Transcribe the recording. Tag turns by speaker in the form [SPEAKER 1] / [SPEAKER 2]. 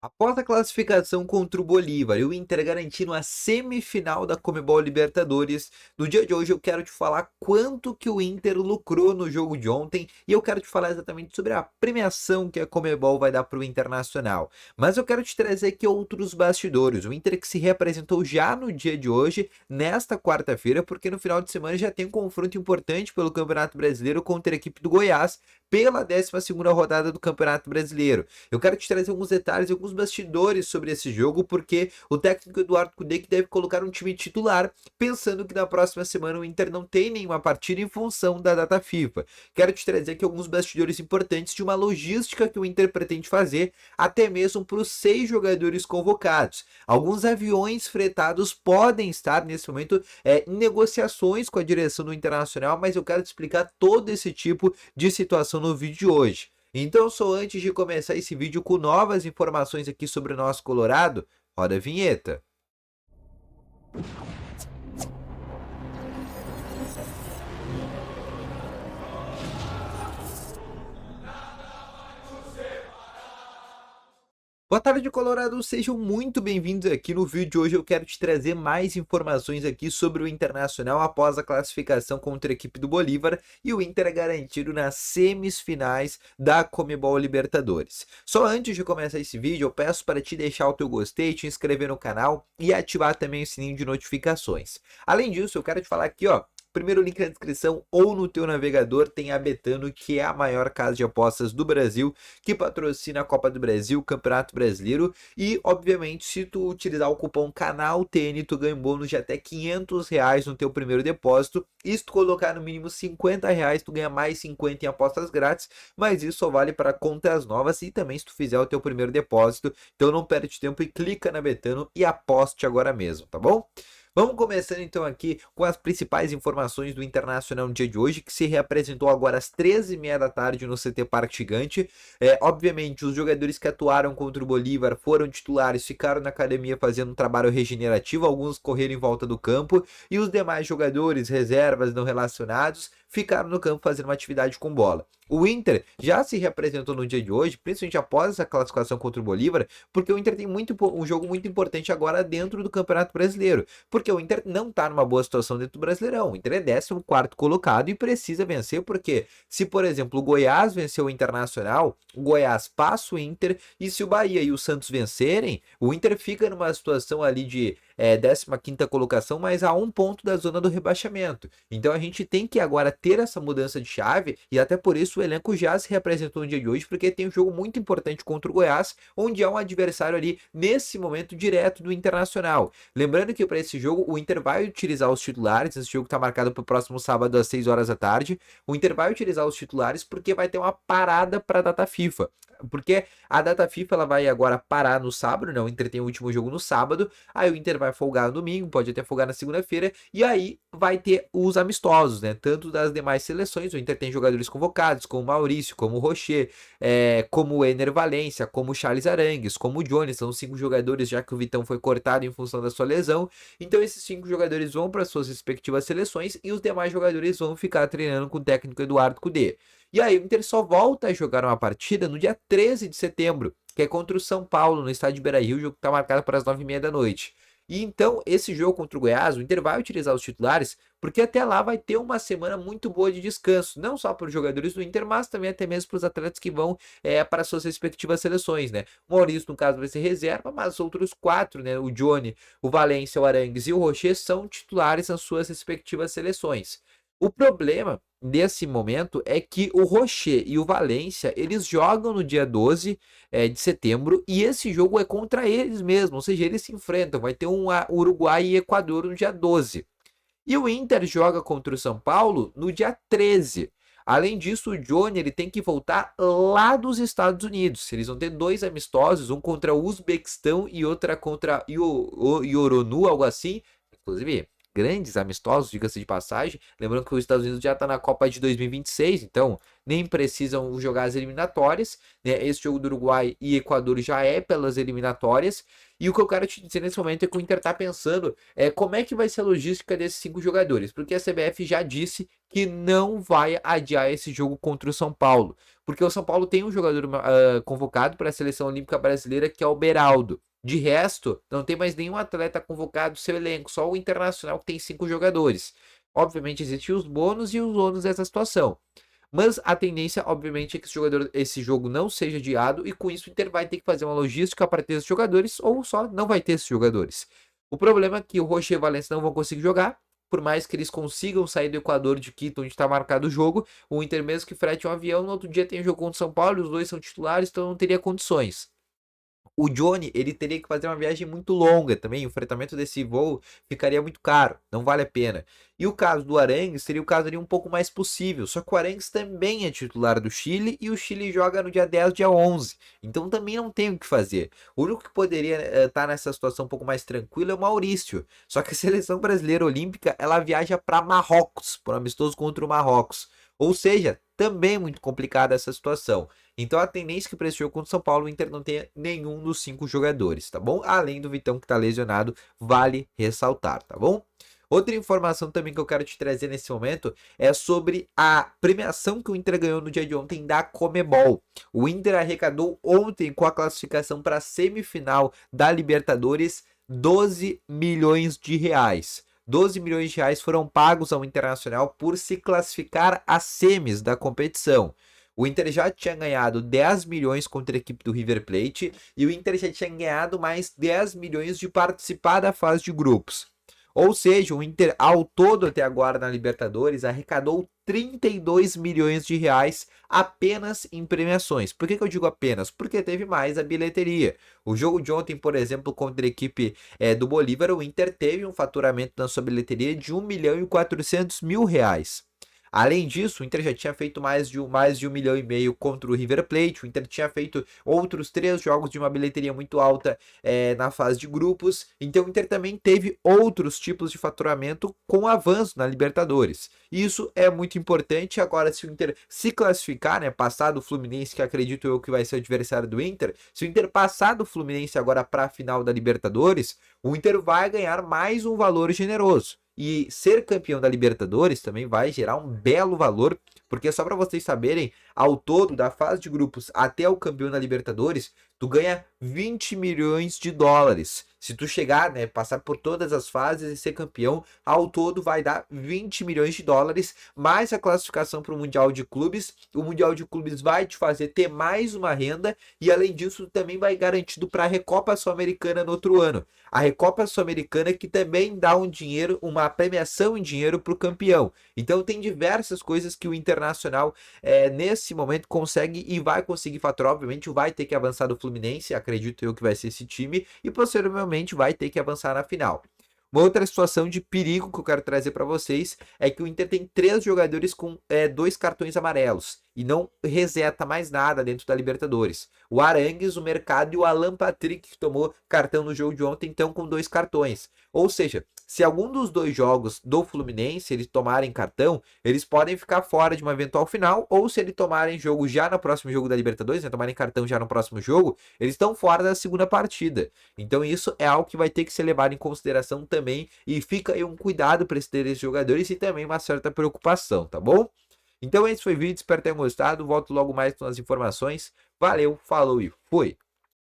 [SPEAKER 1] Após a classificação contra o Bolívar e o Inter garantindo a semifinal da Comebol Libertadores, no dia de hoje eu quero te falar quanto que o Inter lucrou no jogo de ontem e eu quero te falar exatamente sobre a premiação que a Comebol vai dar para o Internacional. Mas eu quero te trazer aqui outros bastidores. O Inter que se representou já no dia de hoje, nesta quarta-feira, porque no final de semana já tem um confronto importante pelo Campeonato Brasileiro contra a equipe do Goiás pela 12ª rodada do Campeonato Brasileiro. Eu quero te trazer alguns detalhes e alguns bastidores sobre esse jogo, porque o técnico Eduardo Cudê que deve colocar um time titular, pensando que na próxima semana o Inter não tem nenhuma partida em função da data FIFA. Quero te trazer aqui alguns bastidores importantes de uma logística que o Inter pretende fazer, até mesmo para os 6 jogadores convocados. Alguns aviões fretados podem estar nesse momento em negociações com a direção do Internacional, mas eu quero te explicar todo esse tipo de situação no vídeo de hoje. Então, só antes de começar esse vídeo com novas informações aqui sobre o nosso Colorado, roda a vinheta. Boa tarde, Colorado. Sejam muito bem-vindos aqui no vídeo de hoje. Eu quero te trazer mais informações aqui sobre o Internacional após a classificação contra a equipe do Bolívar e o Inter é garantido nas semifinais da Comebol Libertadores. Só antes de começar esse vídeo, eu peço para te deixar o teu gostei, te inscrever no canal e ativar também o sininho de notificações. Além disso, eu quero te falar aqui, ó, primeiro link na descrição ou no teu navegador tem a Betano, que é a maior casa de apostas do Brasil, que patrocina a Copa do Brasil, o Campeonato Brasileiro e, obviamente, se tu utilizar o cupom CANALTN, tu ganha um bônus de até R$ 500 no teu primeiro depósito e se tu colocar no mínimo R$ 50, tu ganha mais 50 em apostas grátis, mas isso só vale para contas novas e também se tu fizer o teu primeiro depósito, então não perde tempo e clica na Betano e aposte agora mesmo, tá bom? Vamos começando então aqui com as principais informações do Internacional no dia de hoje, que se reapresentou agora às 13h30 da tarde no CT Parque Gigante. Obviamente, os jogadores que atuaram contra o Bolívar foram titulares, ficaram na academia fazendo um trabalho regenerativo, alguns correram em volta do campo, e os demais jogadores, reservas não relacionados, ficaram no campo fazendo uma atividade com bola. O Inter já se reapresentou no dia de hoje, principalmente após essa classificação contra o Bolívar, porque o Inter tem um jogo muito importante agora dentro do Campeonato Brasileiro. Porque o Inter não está numa boa situação dentro do Brasileirão. O Inter é 14º colocado e precisa vencer, porque se, por exemplo, o Goiás venceu o Internacional, o Goiás passa o Inter, e se o Bahia e o Santos vencerem, o Inter fica numa situação ali de 15ª colocação, mas a 1 ponto da zona do rebaixamento. Então a gente tem que agora ter essa mudança de chave, e até por isso o elenco já se representou no dia de hoje, porque tem um jogo muito importante contra o Goiás, onde é um adversário ali, nesse momento, direto do Internacional. Lembrando que para esse jogo, o Inter vai utilizar os titulares. Esse jogo está marcado para o próximo sábado às 6 horas da tarde. O Inter vai utilizar os titulares porque vai ter uma parada para a data FIFA. Porque a data FIFA ela vai agora parar no sábado, né? O Inter tem o último jogo no sábado, aí o Inter vai folgar no domingo, pode até folgar na segunda-feira, e aí vai ter os amistosos, né? Tanto das demais seleções, o Inter tem jogadores convocados, como o Maurício, como o Rocher, como o Ener Valencia, como o Charles Arangues, como o Johnny, são 5 jogadores, já que o Vitão foi cortado em função da sua lesão. Então esses 5 jogadores vão para suas respectivas seleções e os demais jogadores vão ficar treinando com o técnico Eduardo Cudê. E aí o Inter só volta a jogar uma partida no dia 13 de setembro, que é contra o São Paulo, no estádio Beira-Rio, o jogo está marcado para as 9h30 da noite. E então, esse jogo contra o Goiás, o Inter vai utilizar os titulares, porque até lá vai ter uma semana muito boa de descanso, não só para os jogadores do Inter, mas também até mesmo para os atletas que vão para suas respectivas seleções, né? O Maurício, no caso, vai ser reserva, mas os outros 4, né? O Johnny, o Valência, o Arangues e o Rocher são titulares nas suas respectivas seleções. O problema nesse momento é que o Rocher e o Valência, eles jogam no dia 12 de setembro e esse jogo é contra eles mesmos, ou seja, eles se enfrentam, vai ter um Uruguai e Equador no dia 12. E o Inter joga contra o São Paulo no dia 13. Além disso, o Johnny ele tem que voltar lá dos Estados Unidos. Eles vão ter 2 amistosos, um contra o Uzbequistão e outra contra o Ioronu, algo assim. Inclusive, grandes amistosos, diga-se de passagem. Lembrando que os Estados Unidos já está na Copa de 2026, então nem precisam jogar as eliminatórias, né? Esse jogo do Uruguai e Equador já é pelas eliminatórias. E o que eu quero te dizer nesse momento é que o Inter está pensando como é que vai ser a logística desses 5 jogadores, porque a CBF já disse que não vai adiar esse jogo contra o São Paulo, porque o São Paulo tem um jogador convocado para a Seleção Olímpica Brasileira, que é o Beraldo. De resto, não tem mais nenhum atleta convocado no seu elenco, só o Internacional, que tem 5 jogadores. Obviamente existem os bônus e os ônus dessa situação. Mas a tendência, obviamente, é que esse jogo não seja adiado, e com isso o Inter vai ter que fazer uma logística para ter esses jogadores, ou só não vai ter esses jogadores. O problema é que o Rocher e o Valencia não vão conseguir jogar, por mais que eles consigam sair do Equador, de Quito, onde está marcado o jogo. O Inter, mesmo que frete um avião, no outro dia tem o jogo contra o São Paulo, os dois são titulares, então não teria condições. O Johnny, ele teria que fazer uma viagem muito longa também, o fretamento desse voo ficaria muito caro, não vale a pena. E o caso do Arangues seria o caso ali um pouco mais possível, só que o Arangues também é titular do Chile e o Chile joga no dia 10, dia 11, então também não tem o que fazer. O único que poderia estar nessa situação um pouco mais tranquila é o Maurício, só que a seleção brasileira olímpica, ela viaja para Marrocos, por um amistoso contra o Marrocos, ou seja, também muito complicada essa situação. Então a tendência é que para esse jogo contra o São Paulo o Inter não tenha nenhum dos 5 jogadores, tá bom? Além do Vitão, que tá lesionado, vale ressaltar, tá bom? Outra informação também que eu quero te trazer nesse momento é sobre a premiação que o Inter ganhou no dia de ontem da Comebol. O Inter arrecadou ontem, com a classificação para a semifinal da Libertadores, 12 milhões de reais. 12 milhões de reais foram pagos ao Internacional por se classificar às semis da competição. O Inter já tinha ganhado 10 milhões contra a equipe do River Plate e o Inter já tinha ganhado mais 10 milhões de participar da fase de grupos. Ou seja, o Inter, ao todo até agora na Libertadores, arrecadou 32 milhões de reais apenas em premiações. Por que eu digo apenas? Porque teve mais a bilheteria. O jogo de ontem, por exemplo, contra a equipe do Bolívar, o Inter teve um faturamento na sua bilheteria de 1 milhão e 400 mil reais. Além disso, o Inter já tinha feito mais de 1,5 milhão contra o River Plate. O Inter tinha feito outros 3 jogos de uma bilheteria muito alta na fase de grupos. Então o Inter também teve outros tipos de faturamento com avanço na Libertadores. Isso é muito importante. Agora, se o Inter se classificar, né, passar do Fluminense, que acredito eu que vai ser o adversário do Inter, se o Inter passar do Fluminense agora para a final da Libertadores, o Inter vai ganhar mais um valor generoso. E ser campeão da Libertadores também vai gerar um belo valor, porque só para vocês saberem, ao todo, da fase de grupos até o campeão da Libertadores, tu ganha 20 milhões de dólares. Se tu chegar, né, passar por todas as fases e ser campeão, ao todo vai dar 20 milhões de dólares, mais a classificação para o Mundial de Clubes. O Mundial de Clubes vai te fazer ter mais uma renda e, além disso, também vai garantido para a Recopa Sul-Americana no outro ano. A Recopa Sul-Americana que também dá um dinheiro, uma premiação em dinheiro para o campeão. Então tem diversas coisas que o Internacional nesse momento consegue e vai conseguir faturar. Obviamente vai ter que avançar do Fluminense, acredito eu que vai ser esse time, e possivelmente vai ter que avançar na final. Uma outra situação de perigo que eu quero trazer para vocês é que o Inter tem 3 jogadores com 2 cartões amarelos e não reseta mais nada dentro da Libertadores. O Arangues, o Mercado e o Alan Patrick, que tomou cartão no jogo de ontem, estão com 2 cartões. Ou seja, se algum dos 2 jogos do Fluminense eles tomarem cartão, eles podem ficar fora de uma eventual final, ou se eles tomarem jogo já no próximo jogo da Libertadores, né, tomarem cartão já no próximo jogo, eles estão fora da segunda partida. Então isso é algo que vai ter que ser levado em consideração também, e fica aí um cuidado para esses jogadores e também uma certa preocupação, tá bom? Então esse foi o vídeo, espero que tenham gostado, volto logo mais com as informações. Valeu, falou e fui!